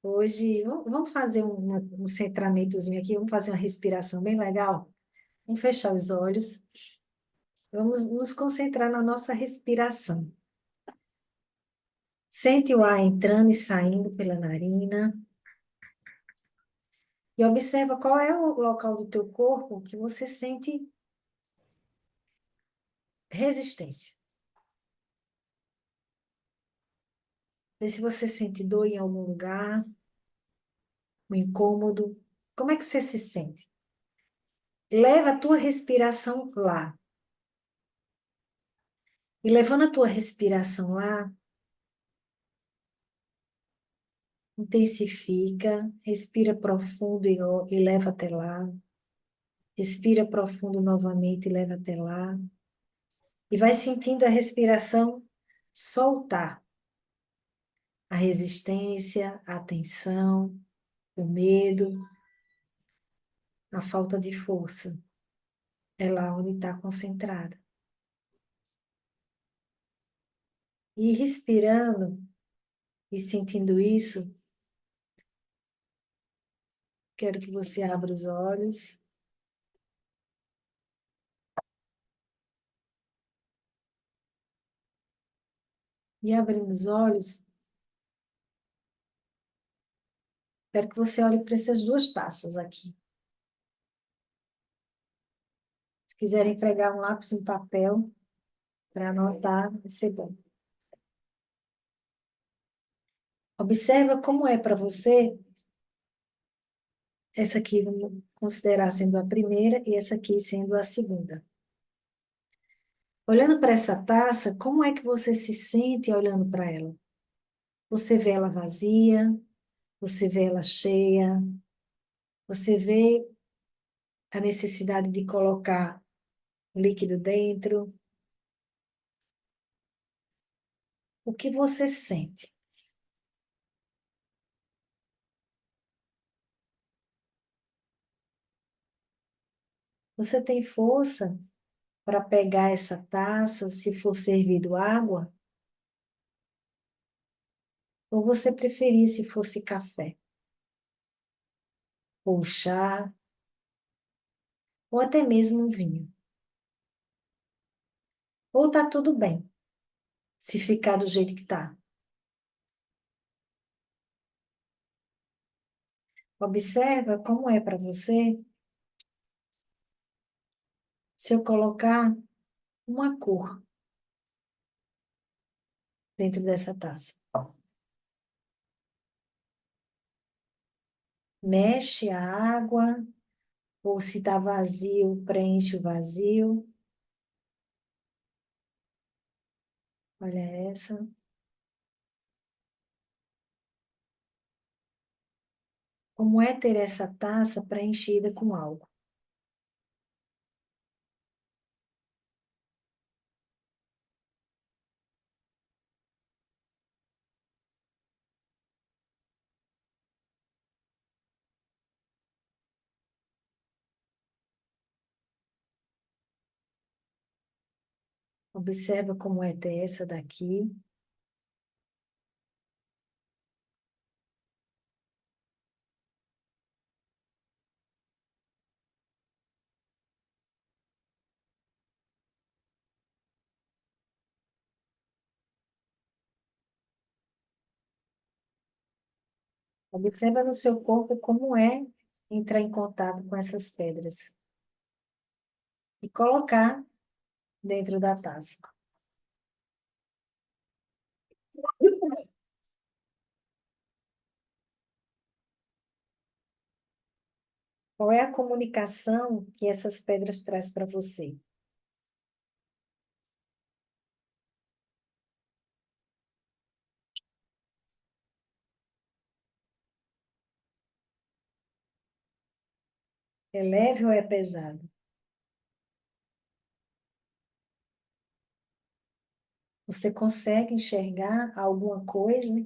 Hoje, vamos fazer um centramentozinho aqui, vamos fazer uma respiração bem legal. Vamos fechar os olhos, vamos nos concentrar na nossa respiração. Sente o ar entrando e saindo pela narina e observa qual é o local do teu corpo que você sente resistência. Vê se você sente dor em algum lugar, um incômodo. Como é que você se sente? Leva a tua respiração lá. E levando a tua respiração lá, intensifica, respira profundo e leva até lá. Respira profundo novamente e leva até lá. E vai sentindo a respiração soltar a resistência, a tensão, o medo, a falta de força. É lá onde está concentrada. E respirando e sentindo isso, quero que você abra os olhos. E abrindo os olhos, quero que você olhe para essas duas taças aqui. Se quiserem pegar um lápis e um papel para anotar, vai ser bom. Observa como é para você, essa aqui vamos considerar sendo a primeira e essa aqui sendo a segunda. Olhando para essa taça, como é que você se sente olhando para ela? Você vê ela vazia? Você vê ela cheia? Você vê a necessidade de colocar líquido dentro? O que você sente? Você tem força para pegar essa taça se for servido água? Ou você preferir se fosse café? Ou chá? Ou até mesmo um vinho? Ou tá tudo bem, se ficar do jeito que tá? Observa como é para você se eu colocar uma cor dentro dessa taça. Mexe a água, ou se tá vazio, preenche o vazio. Olha essa. Como é ter essa taça preenchida com algo? Observa como é ter essa daqui. Observa no seu corpo como é entrar em contato com essas pedras e colocar dentro da taça. Qual é a comunicação que essas pedras trazem para você? É leve ou é pesado? Você consegue enxergar alguma coisa?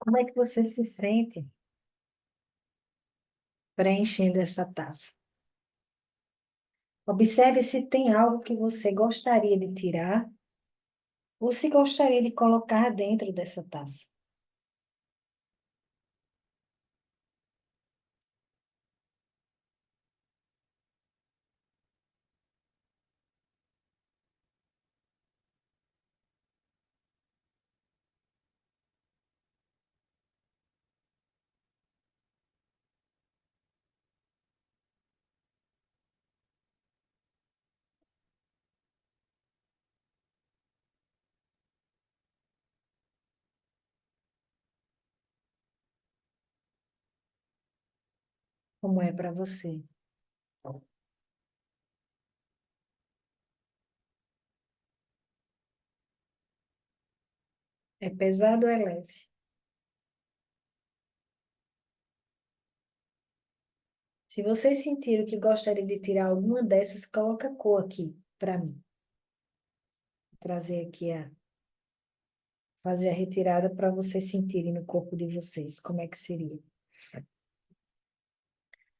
Como é que você se sente preenchendo essa taça? Observe se tem algo que você gostaria de tirar ou se gostaria de colocar dentro dessa taça. Como é para você? É pesado ou é leve? Se vocês sentiram que gostaria de tirar alguma dessas, coloca a cor aqui para mim. Vou trazer aqui fazer a retirada para vocês sentirem no corpo de vocês como é que seria.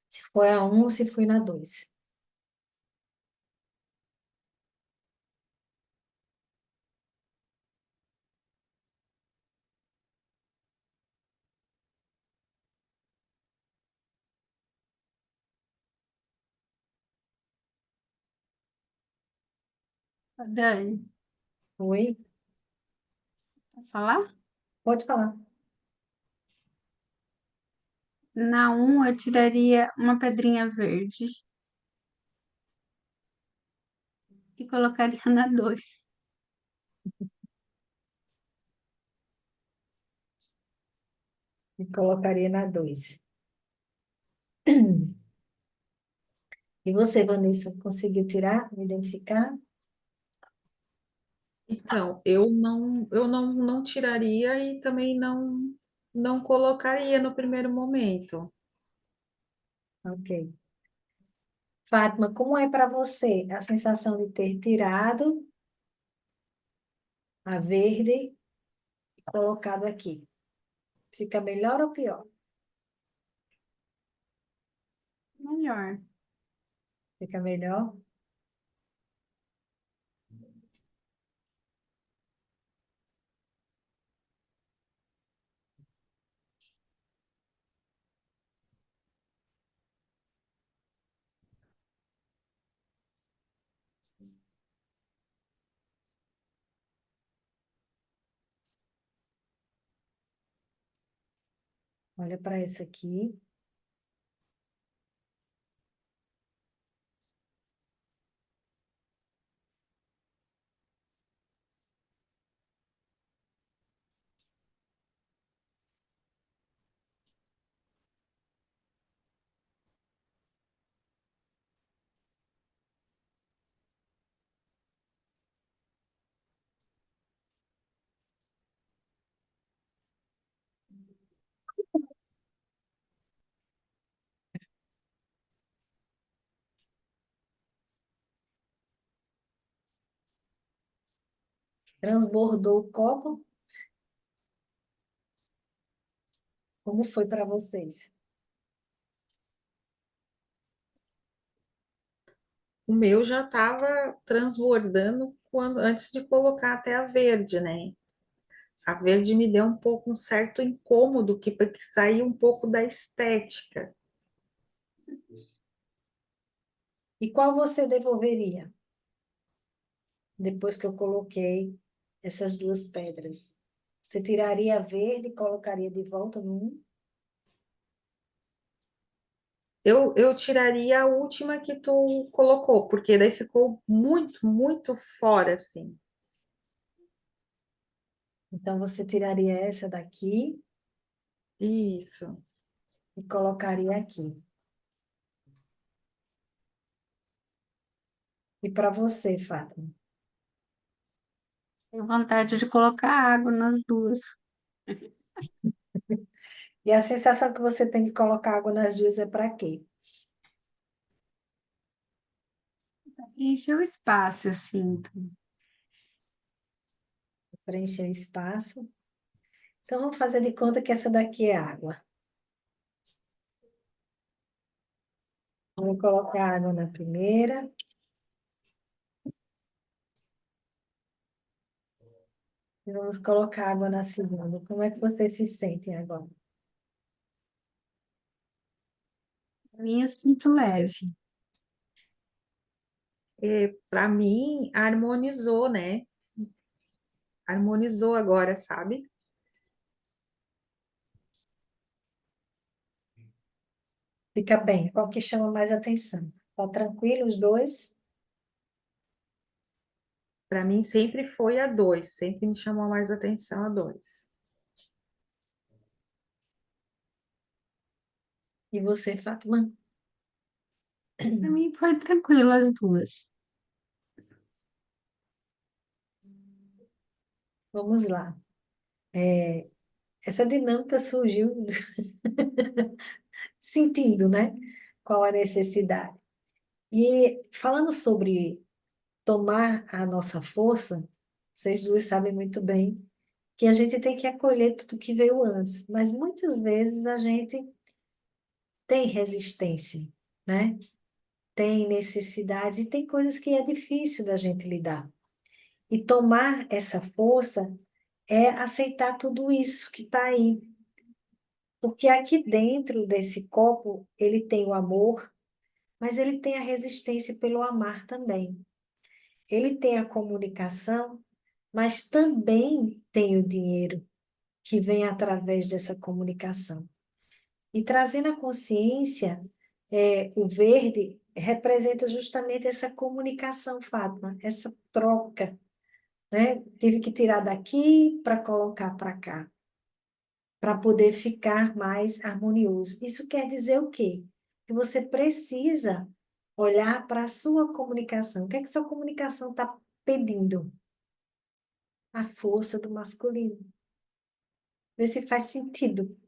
Se foi a um ou se foi na 2. Dani, Oi? posso falar? Pode falar. Na um eu tiraria uma pedrinha verde e colocaria na 2. E colocaria na 2. E você, Vanessa, conseguiu tirar, identificar? Então, eu não tiraria e também não colocaria no primeiro momento. Ok. Fátima, como é para você a sensação de ter tirado a verde e colocado aqui? Fica melhor ou pior? Melhor. Fica melhor? Olha para essa aqui. Transbordou o copo? Como foi para vocês? O meu já estava transbordando antes de colocar até a verde, né? A verde me deu um pouco um certo incômodo porque saía um pouco da estética. E qual você devolveria depois que eu coloquei essas duas pedras? Você tiraria a verde e colocaria de volta no um? Eu tiraria a última que tu colocou, porque daí ficou muito fora, assim. Então, você tiraria essa daqui Isso. e colocaria aqui. E para você, Fátima? Tenho vontade de colocar água nas duas. E a sensação que você tem de colocar água nas duas é para quê? Encher o espaço, assim. Preencher o espaço. Então, vamos fazer de conta que essa daqui é água. Vamos colocar água na primeira. E vamos colocar água na segunda. Como é que vocês se sentem agora? Para mim, eu sinto leve. Para mim, harmonizou, né? Harmonizou agora, sabe? Fica bem. Qual que chama mais atenção? Tá tranquilo os dois? Para mim sempre foi a dois, sempre me chamou mais atenção a dois. E você, Fátima? Para mim, foi tranquilo as duas. Vamos lá. Essa dinâmica surgiu sentindo, né? Qual a necessidade. E falando sobre tomar a nossa força, vocês duas sabem muito bem que a gente tem que acolher tudo que veio antes, mas muitas vezes a gente tem resistência, né? Tem necessidades e tem coisas que é difícil da gente lidar. E tomar essa força é aceitar tudo isso que está aí. Porque aqui dentro desse copo, ele tem o amor, mas ele tem a resistência pelo amar também. Ele tem a comunicação, mas também tem o dinheiro que vem através dessa comunicação. E trazendo a consciência, o verde representa justamente essa comunicação, Fátima, essa troca, né? Tive que tirar daqui para colocar para cá, para poder ficar mais harmonioso. Isso quer dizer o quê? Que você precisa olhar para a sua comunicação. O que é que sua comunicação está pedindo? A força do masculino. Vê se faz sentido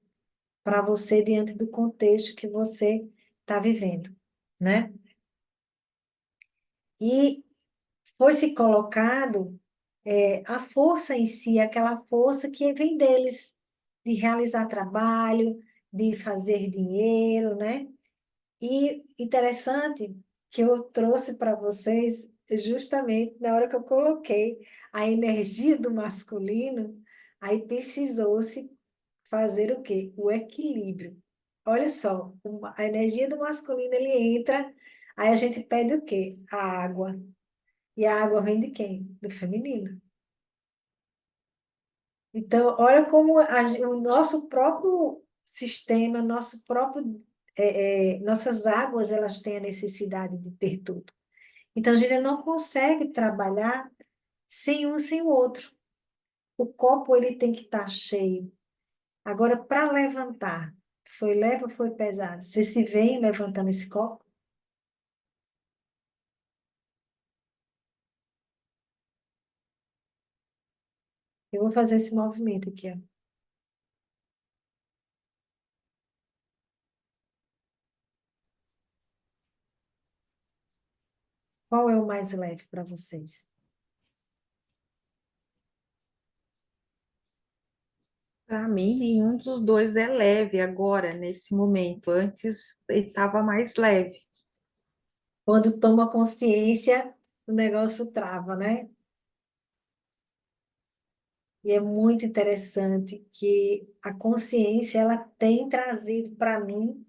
para você diante do contexto que você está vivendo, né? E foi se colocado a força em si, aquela força que vem deles, de realizar trabalho, de fazer dinheiro, né? E interessante que eu trouxe para vocês, justamente na hora que eu coloquei a energia do masculino, aí precisou-se fazer o quê? O equilíbrio. Olha só, a energia do masculino, ele entra, aí a gente pede o quê? A água. E a água vem de quem? Do feminino. Então, olha como o nosso próprio sistema, nosso próprio, nossas águas, elas têm a necessidade de ter tudo. Então, a gente não consegue trabalhar sem um sem o outro. O copo, ele tem que estar cheio. Agora, para levantar, foi leve ou foi pesado? Você se vê levantando esse copo? Eu vou fazer esse movimento aqui, ó. Qual é o mais leve para vocês? Para mim, nenhum dos dois é leve agora, nesse momento. Antes ele estava mais leve. Quando toma consciência, o negócio trava, né? E é muito interessante que a consciência ela tem trazido para mim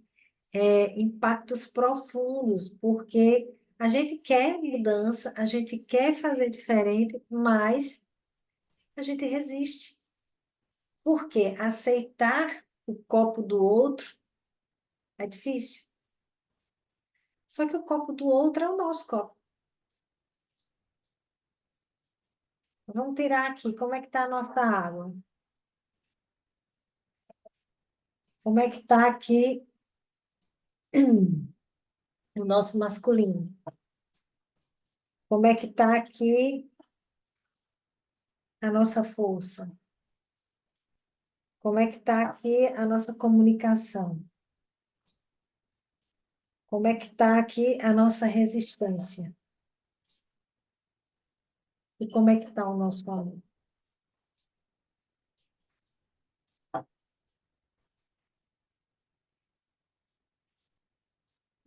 impactos profundos, porque a gente quer mudança, a gente quer fazer diferente, mas a gente resiste. Porque aceitar o copo do outro é difícil. Só que o copo do outro é o nosso copo. Vamos tirar aqui, como é que está a nossa água? Como é que está aqui o nosso masculino? Como é que está aqui a nossa força? Como é que está aqui a nossa comunicação? Como é que está aqui a nossa resistência? E como é que está o nosso amor?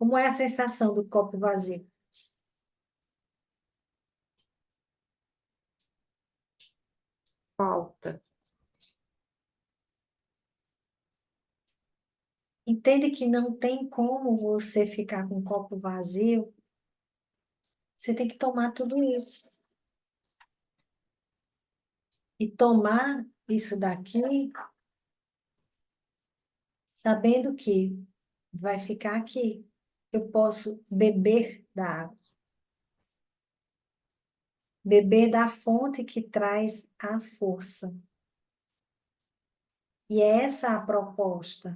Como é a sensação do copo vazio? Falta. Entende que não tem como você ficar com o copo vazio, você tem que tomar tudo isso. E tomar isso daqui, sabendo que vai ficar aqui. Eu posso beber da água. Beber da fonte que traz a força. E é essa a proposta.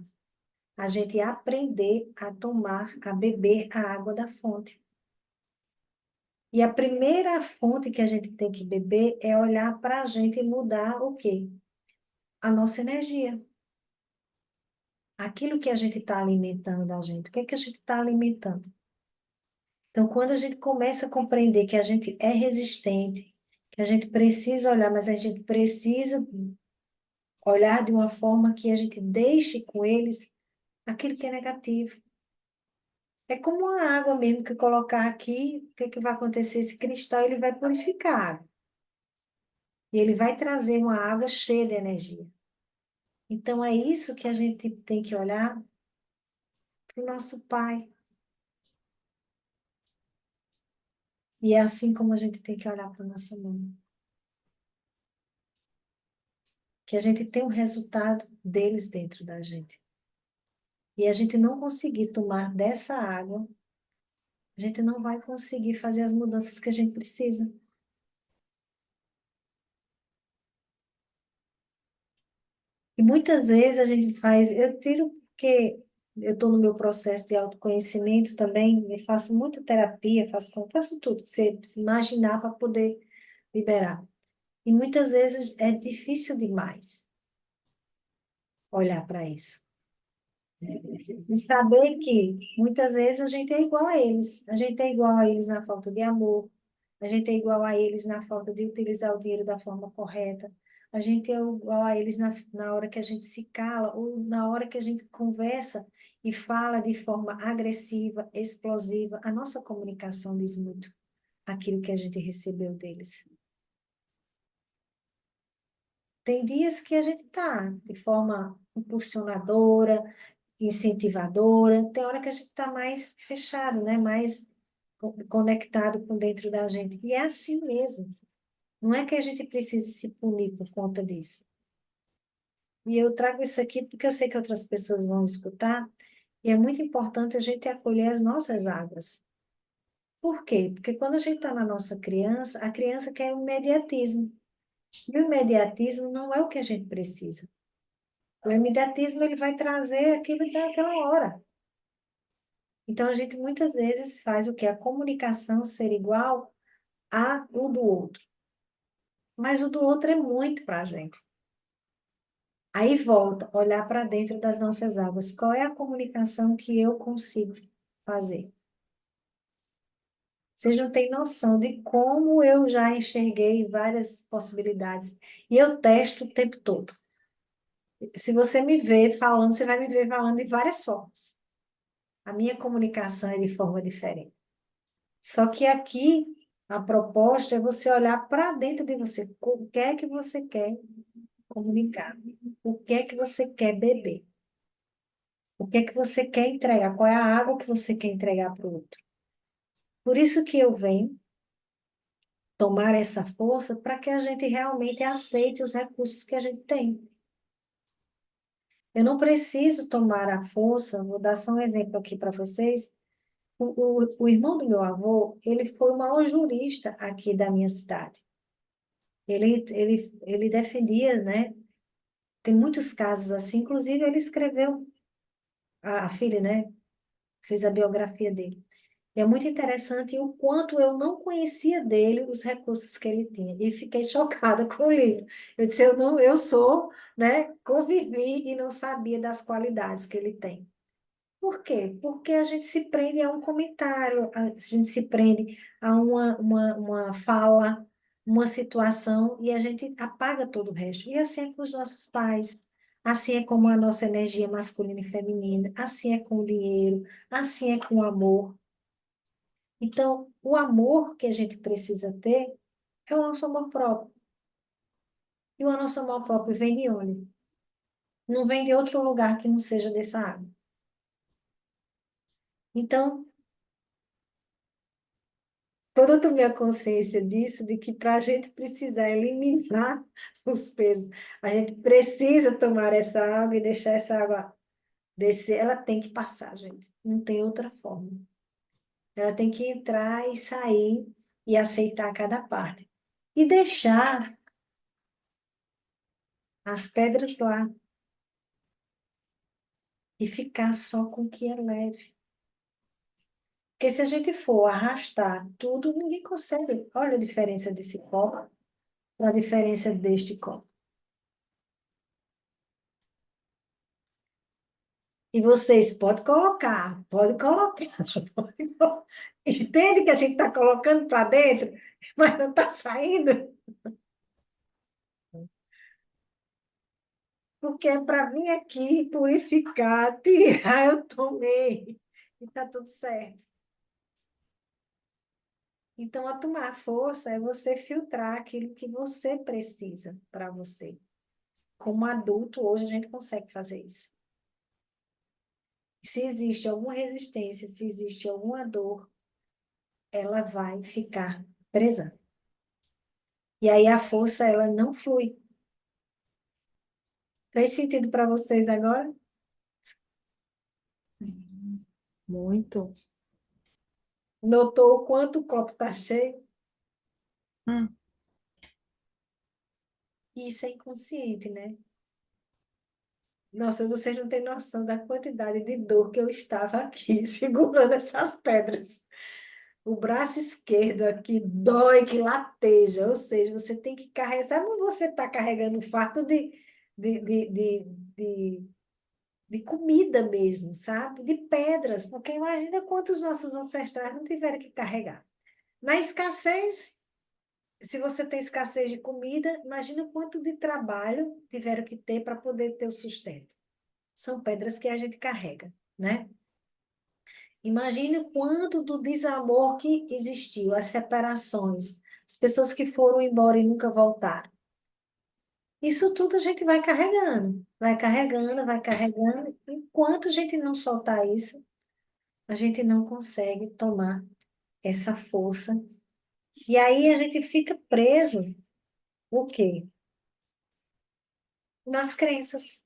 A gente aprender a tomar, a beber a água da fonte. E a primeira fonte que a gente tem que beber é olhar para a gente e mudar o quê? A nossa energia. Aquilo que a gente está alimentando a gente. O que é que a gente está alimentando? Então, quando a gente começa a compreender que a gente é resistente, que a gente precisa olhar, mas a gente precisa olhar de uma forma que a gente deixe com eles aquilo que é negativo. É como a água mesmo que colocar aqui, o que é que vai acontecer? Esse cristal ele vai purificar a água. E ele vai trazer uma água cheia de energia. Então é isso que a gente tem que olhar para o nosso Pai. E é assim como a gente tem que olhar para a nossa mãe. Que a gente tem um resultado deles dentro da gente. E a gente não conseguir tomar dessa água, a gente não vai conseguir fazer as mudanças que a gente precisa. E muitas vezes a gente faz, eu tiro porque eu estou no meu processo de autoconhecimento também, eu faço muita terapia, faço tudo que você se imaginar para poder liberar. E muitas vezes é difícil demais olhar para isso. E saber que muitas vezes a gente é igual a eles. A gente é igual a eles na falta de amor. A gente é igual a eles na falta de utilizar o dinheiro da forma correta. A gente é igual a eles na hora que a gente se cala ou na hora que a gente conversa e fala de forma agressiva, explosiva. A nossa comunicação diz muito aquilo que a gente recebeu deles. Tem dias que a gente tá de forma impulsionadora, incentivadora, tem hora que a gente está mais fechado, né? Mais conectado com dentro da gente. E é assim mesmo. Não é que a gente precise se punir por conta disso. E eu trago isso aqui porque eu sei que outras pessoas vão escutar, e é muito importante a gente acolher as nossas águas. Por quê? Porque quando a gente está na nossa criança, a criança quer o imediatismo. E o imediatismo não é o que a gente precisa. O imediatismo ele vai trazer aquilo daquela hora. Então, a gente muitas vezes faz o que? A comunicação ser igual a o do outro. Mas o do outro é muito para a gente. Aí volta, olhar para dentro das nossas águas. Qual é a comunicação que eu consigo fazer? Vocês não têm noção de como eu já enxerguei várias possibilidades. E eu testo o tempo todo. Se você me vê falando, você vai me ver falando de várias formas. A minha comunicação é de forma diferente. Só que aqui a proposta é você olhar para dentro de você. O que é que você quer comunicar? O que é que você quer beber? O que é que você quer entregar? Qual é a água que você quer entregar para o outro? Por isso que eu venho tomar essa força para que a gente realmente aceite os recursos que a gente tem. Eu não preciso tomar a força, vou dar só um exemplo aqui para vocês. O irmão do meu avô, ele foi o maior jurista aqui da minha cidade. Ele defendia, né? Tem muitos casos assim, inclusive ele escreveu, a filha, né? Fez a biografia dele. E é muito interessante o quanto eu não conhecia dele, os recursos que ele tinha. E fiquei chocada com o livro. Eu disse, eu não, eu sou, né? Convivi e não sabia das qualidades que ele tem. Por quê? Porque a gente se prende a um comentário, a gente se prende a uma fala, uma situação, e a gente apaga todo o resto. E assim é com os nossos pais, assim é como a nossa energia masculina e feminina, assim é com o dinheiro, assim é com o amor. Então, o amor que a gente precisa ter é o nosso amor próprio. E o nosso amor próprio vem de onde? Não vem de outro lugar que não seja dessa água. Então, quando eu tomei a consciência disso, de que para a gente precisar eliminar os pesos, a gente precisa tomar essa água e deixar essa água descer, ela tem que passar, gente. Não tem outra forma. Ela tem que entrar e sair e aceitar cada parte. E deixar as pedras lá e ficar só com o que é leve. Porque se a gente for arrastar tudo, ninguém consegue. Olha a diferença desse copo para a diferença deste copo. E vocês podem colocar, pode colocar, pode colocar. Entende que a gente está colocando para dentro, mas não está saindo? Porque é para vir aqui purificar, tirar, eu tomei. E está tudo certo. Então, a tomar força é você filtrar aquilo que você precisa para você. Como adulto, hoje a gente consegue fazer isso. Se existe alguma resistência, se existe alguma dor, ela vai ficar presa. E aí a força, ela não flui. Fez sentido para vocês agora? Sim, muito. Notou o quanto o copo está cheio? Hum, Isso é inconsciente, né? Nossa, vocês não têm noção da quantidade de dor que eu estava aqui, segurando essas pedras. O braço esquerdo aqui dói que lateja, ou seja, você tem que carregar. Sabe quando você está carregando um fardo de, de, de, de, de comida mesmo, sabe? De pedras, porque imagina quantos nossos ancestrais não tiveram que carregar. Na escassez, se você tem escassez de comida, imagina quanto de trabalho tiveram que ter para poder ter o sustento. São pedras que a gente carrega, né? Imagine o quanto do desamor que existiu, as separações, as pessoas que foram embora e nunca voltaram. Isso tudo a gente vai carregando, vai carregando, vai carregando. Enquanto a gente não soltar isso, a gente não consegue tomar essa força. E aí a gente fica preso, o quê? Nas crenças.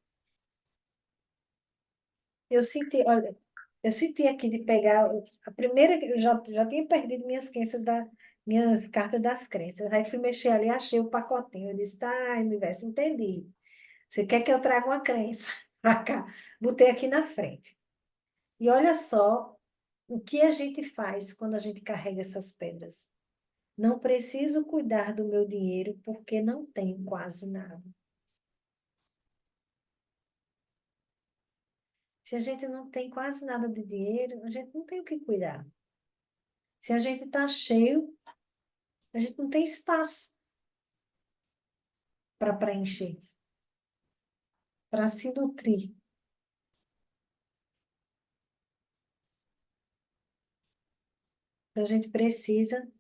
Eu senti, olha, eu senti aqui de pegar a primeira, eu já tinha perdido minhas crenças minhas cartas das crenças. Aí fui mexer ali, achei o pacotinho. Eu disse, tá, universo, entendi. Você quer que eu traga uma crença para cá? Botei aqui na frente. E olha só o que a gente faz quando a gente carrega essas pedras. Não preciso cuidar do meu dinheiro porque não tenho quase nada. Se a gente não tem quase nada de dinheiro, a gente não tem o que cuidar. Se a gente está cheio, a gente não tem espaço para preencher, para se nutrir. A gente precisa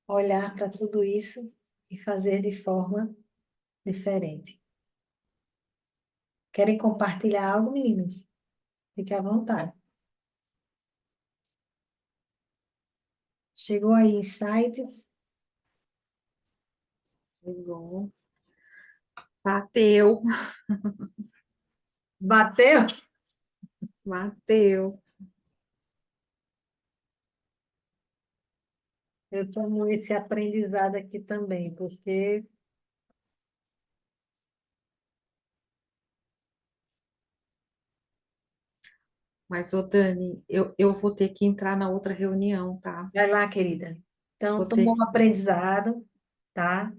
olhar para tudo isso e fazer de forma diferente. Querem compartilhar algo, meninas? Fique à vontade. Chegou aí insights? chegou. Bateu, Bateu? bateu. Eu tomo esse aprendizado aqui também, porque Mas, ô Dani, eu vou ter que entrar na outra reunião, tá? vai lá, querida. Então, Vou ter tomou um que. aprendizado, tá?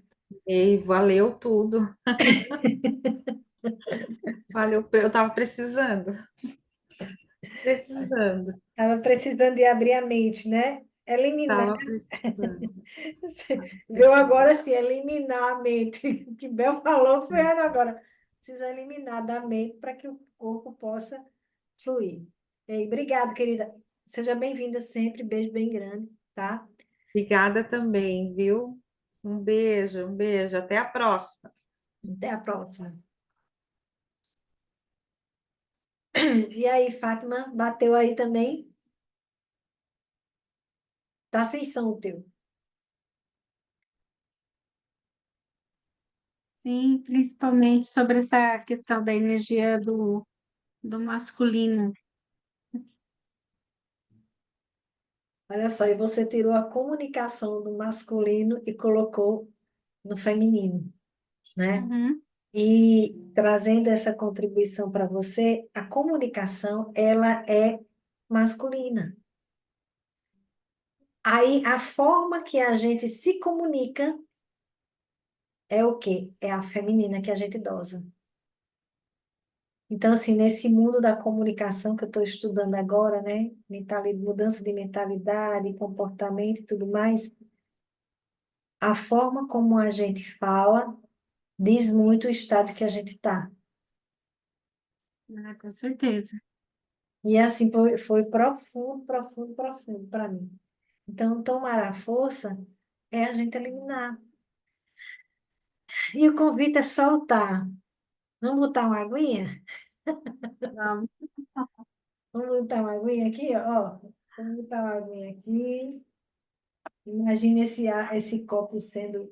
Ei, valeu tudo. Valeu, eu tava precisando. Precisando. Estava precisando de abrir a mente, né? Eliminar. Tava precisando. Viu agora sim, eliminar a mente. O que Bel falou foi agora. precisa eliminar da mente para que o corpo possa fluir. E obrigada, querida. Seja bem-vinda sempre. Beijo bem grande, tá? Obrigada também, viu? Um beijo, um beijo. Até a próxima. Até a próxima. E aí, Fátima, bateu aí também? Tá sem som o teu. Sim, principalmente sobre essa questão da energia do masculino. Olha só, e você tirou a comunicação do masculino e colocou no feminino, né? Uhum. E trazendo essa contribuição para você, a comunicação, ela é masculina. Aí, a forma que a gente se comunica é o quê? É a feminina que a gente dosa. Então, assim, nesse mundo da comunicação que eu estou estudando agora, né? Mudança de mentalidade, comportamento e tudo mais, a forma como a gente fala diz muito o estado que a gente está. Com certeza. E assim, foi profundo, profundo, profundo para mim. Então, tomar a força é a gente eliminar. E o convite é soltar. Vamos botar uma aguinha? Vamos. Vamos botar uma aguinha aqui, ó. Vamos botar uma aguinha aqui. Imagine esse copo sendo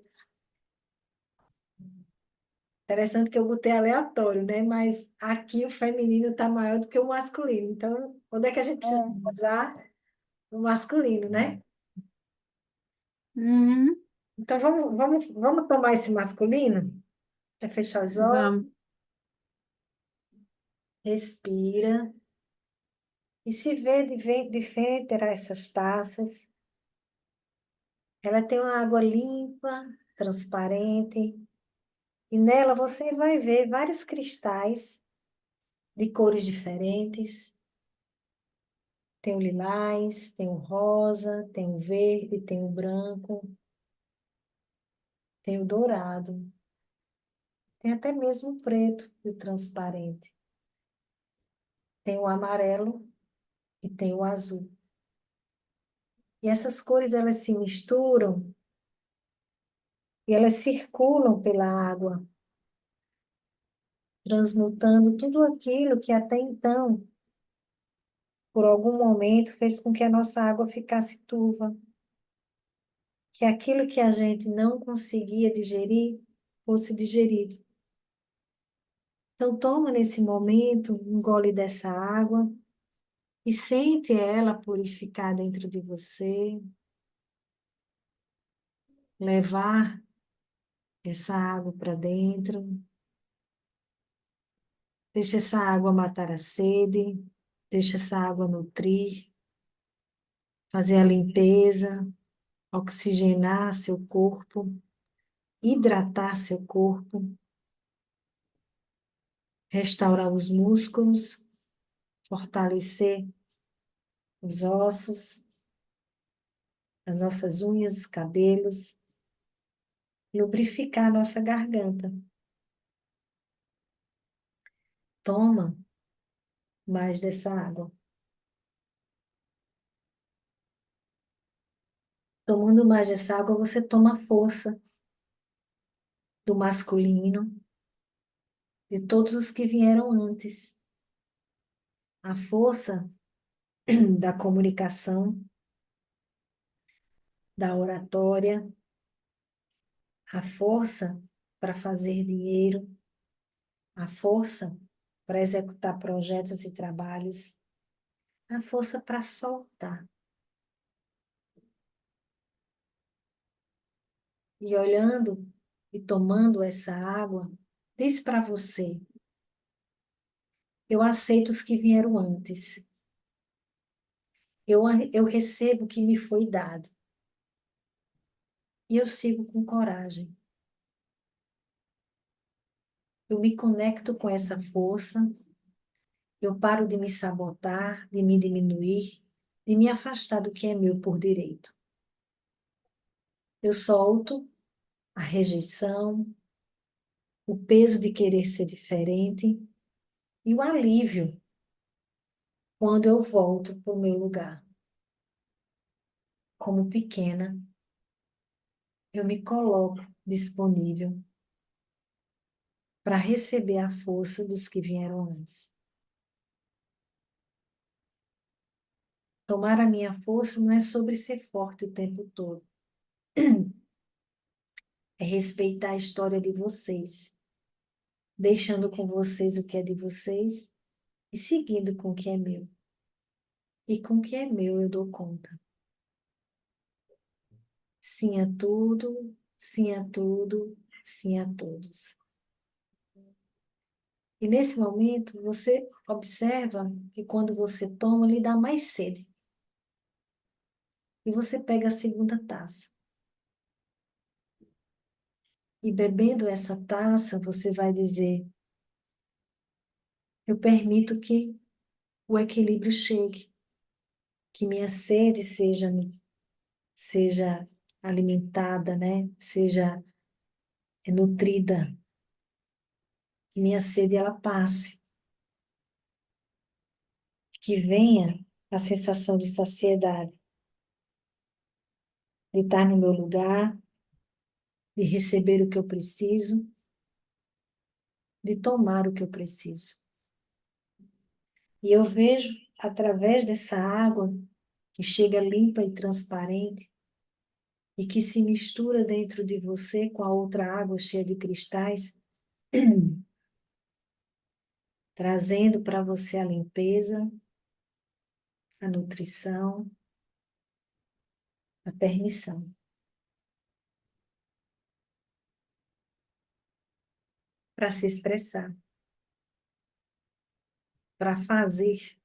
interessante que eu botei aleatório, né? Mas aqui o feminino está maior do que o masculino. Então, onde é que a gente precisa É. usar o masculino, né? Uhum. Então, vamos tomar esse masculino? É fechar os olhos, Vamos. respira. E se vê de frente a essas taças. Ela tem uma água limpa, transparente. E nela você vai ver vários cristais de cores diferentes. Tem o lilás, tem o rosa, tem o verde, tem o branco, tem o dourado, tem até mesmo o preto e o transparente. Tem o amarelo e tem o azul. E essas cores elas se misturam e elas circulam pela água, transmutando tudo aquilo que até então, por algum momento, fez com que a nossa água ficasse turva, que aquilo que a gente não conseguia digerir fosse digerido. Então, toma nesse momento um gole dessa água e sente ela purificar dentro de você, levar essa água para dentro, deixa essa água matar a sede, deixa essa água nutrir, fazer a limpeza, oxigenar seu corpo, hidratar seu corpo, restaurar os músculos, fortalecer os ossos, as nossas unhas, cabelos, lubrificar a nossa garganta. Toma mais dessa água. Tomando mais dessa água, você toma a força do masculino, de todos os que vieram antes. A força da comunicação, da oratória, a força para fazer dinheiro, a força para executar projetos e trabalhos, a força para soltar. E olhando e tomando essa água, diz para você: eu aceito os que vieram antes. Eu recebo o que me foi dado. E eu sigo com coragem. Eu me conecto com essa força. Eu paro de me sabotar, de me diminuir, de me afastar do que é meu por direito. Eu solto a rejeição, o peso de querer ser diferente e o alívio quando eu volto para o meu lugar. Como pequena, eu me coloco disponível para receber a força dos que vieram antes. Tomar a minha força não é sobre ser forte o tempo todo. É respeitar a história de vocês, deixando com vocês o que é de vocês e seguindo com o que é meu. E com o que é meu eu dou conta. Sim a tudo, sim a tudo, sim a todos. E nesse momento você observa que quando você toma, lhe dá mais sede. E você pega a segunda taça. E bebendo essa taça, você vai dizer: eu permito que o equilíbrio chegue, que minha sede seja alimentada, né? Seja nutrida, que minha sede ela passe, que venha a sensação de saciedade, de estar no meu lugar, de receber o que eu preciso, de tomar o que eu preciso. E eu vejo através dessa água que chega limpa e transparente e que se mistura dentro de você com a outra água cheia de cristais, trazendo para você a limpeza, a nutrição, a permissão. Para se expressar, para fazer,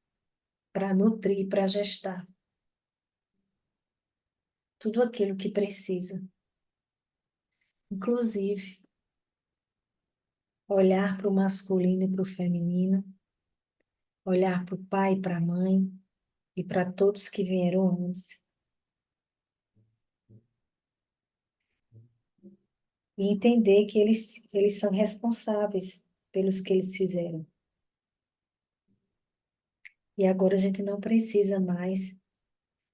para nutrir, para gestar. Tudo aquilo que precisa. Inclusive, olhar para o masculino e para o feminino, olhar para o pai e para a mãe e para todos que vieram antes. E entender que eles são responsáveis pelos que eles fizeram. E agora a gente não precisa mais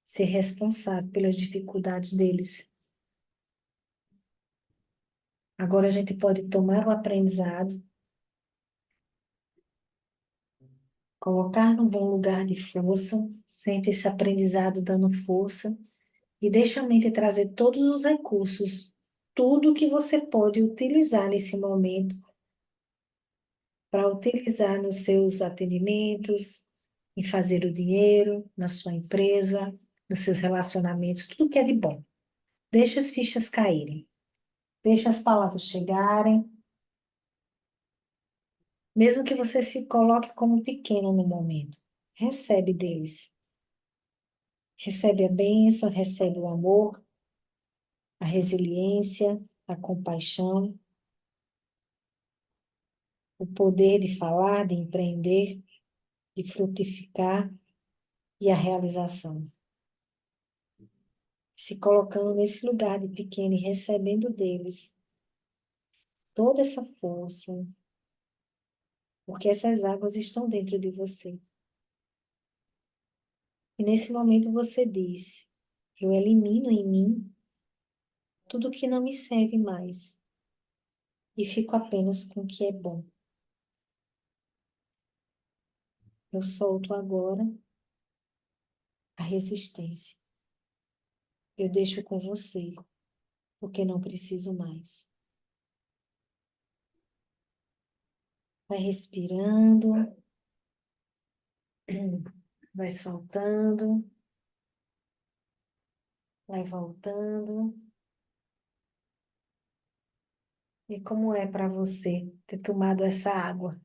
ser responsável pelas dificuldades deles. Agora a gente pode tomar o aprendizado, colocar num bom lugar de força, sente esse aprendizado dando força e deixa a mente trazer todos os recursos, tudo que você pode utilizar nesse momento para utilizar nos seus atendimentos, em fazer o dinheiro, na sua empresa, nos seus relacionamentos, tudo que é de bom. Deixa as fichas caírem, deixa as palavras chegarem, mesmo que você se coloque como pequeno no momento. Recebe deles. Recebe a bênção, recebe o amor, a resiliência, a compaixão, o poder de falar, de empreender, de frutificar e a realização. Se colocando nesse lugar de pequeno e recebendo deles toda essa força, porque essas águas estão dentro de você. E nesse momento você diz: eu elimino em mim tudo que não me serve mais e fico apenas com o que é bom. Eu solto agora a resistência. Eu deixo com você, porque não preciso mais. Vai respirando, vai soltando, vai voltando. E como é para você ter tomado essa água?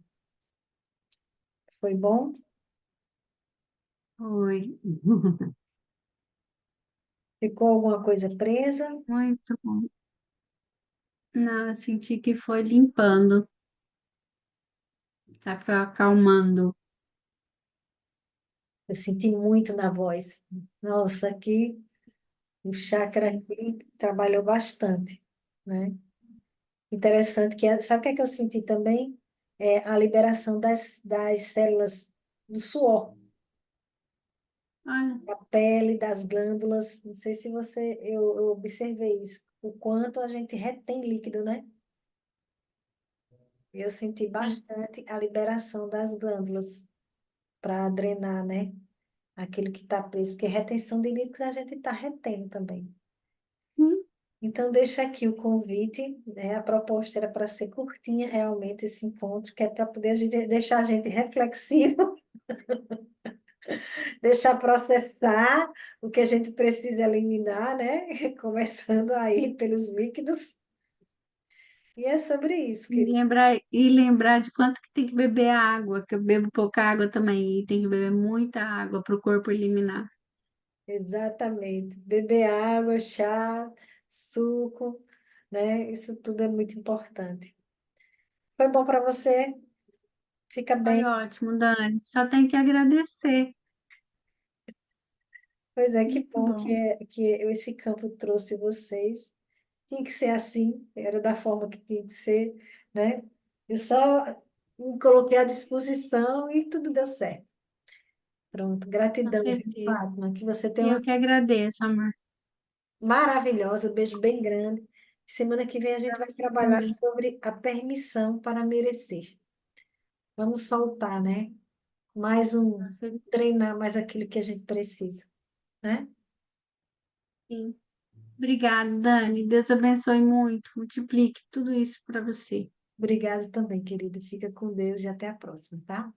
Foi bom? Foi Ficou alguma coisa presa? muito bom. Não, eu senti que foi limpando, tá? Foi acalmando. Eu senti muito na voz. Nossa, aqui, o chakra aqui trabalhou bastante, né? Interessante sabe o que é que eu senti também? É a liberação das células do suor, Olha, da pele, das glândulas. Não sei se eu observei isso, o quanto a gente retém líquido, né? E eu senti sim. bastante a liberação das glândulas para drenar, né? Aquilo que está preso, porque retenção de líquido a gente está retendo também. Sim. Então, deixa aqui o convite, né? A proposta era para ser curtinha, realmente, esse encontro, que é para poder deixar a gente reflexivo, deixar processar o que a gente precisa eliminar, né? Começando aí pelos líquidos. E é sobre isso, querido. E lembrar de quanto que tem que beber água, que eu bebo pouca água também, e tem que beber muita água para o corpo eliminar. Exatamente. Beber água, chá, suco, né? Isso tudo é muito importante. Foi bom para você? Fica Foi bem. ótimo, Dani. Só tem que agradecer. Pois é, que Muito bom bom. que esse campo trouxe vocês. Tinha que ser assim, era da forma que tinha que ser, né? Eu só me coloquei à disposição e tudo deu certo. Pronto, Com gratidão, viu, certeza. Fátima? Que você E tenha eu uma que agradeço, amor. maravilhosa, um beijo bem grande. Semana que vem a gente vai Você trabalhar também. sobre a permissão para merecer. Vamos soltar, né? Mais Você, treinar mais aquilo que a gente precisa, né? sim. Obrigada, Dani. Deus abençoe muito. Multiplique tudo isso para você. Obrigado também, querida. Fica com Deus e até a próxima, tá?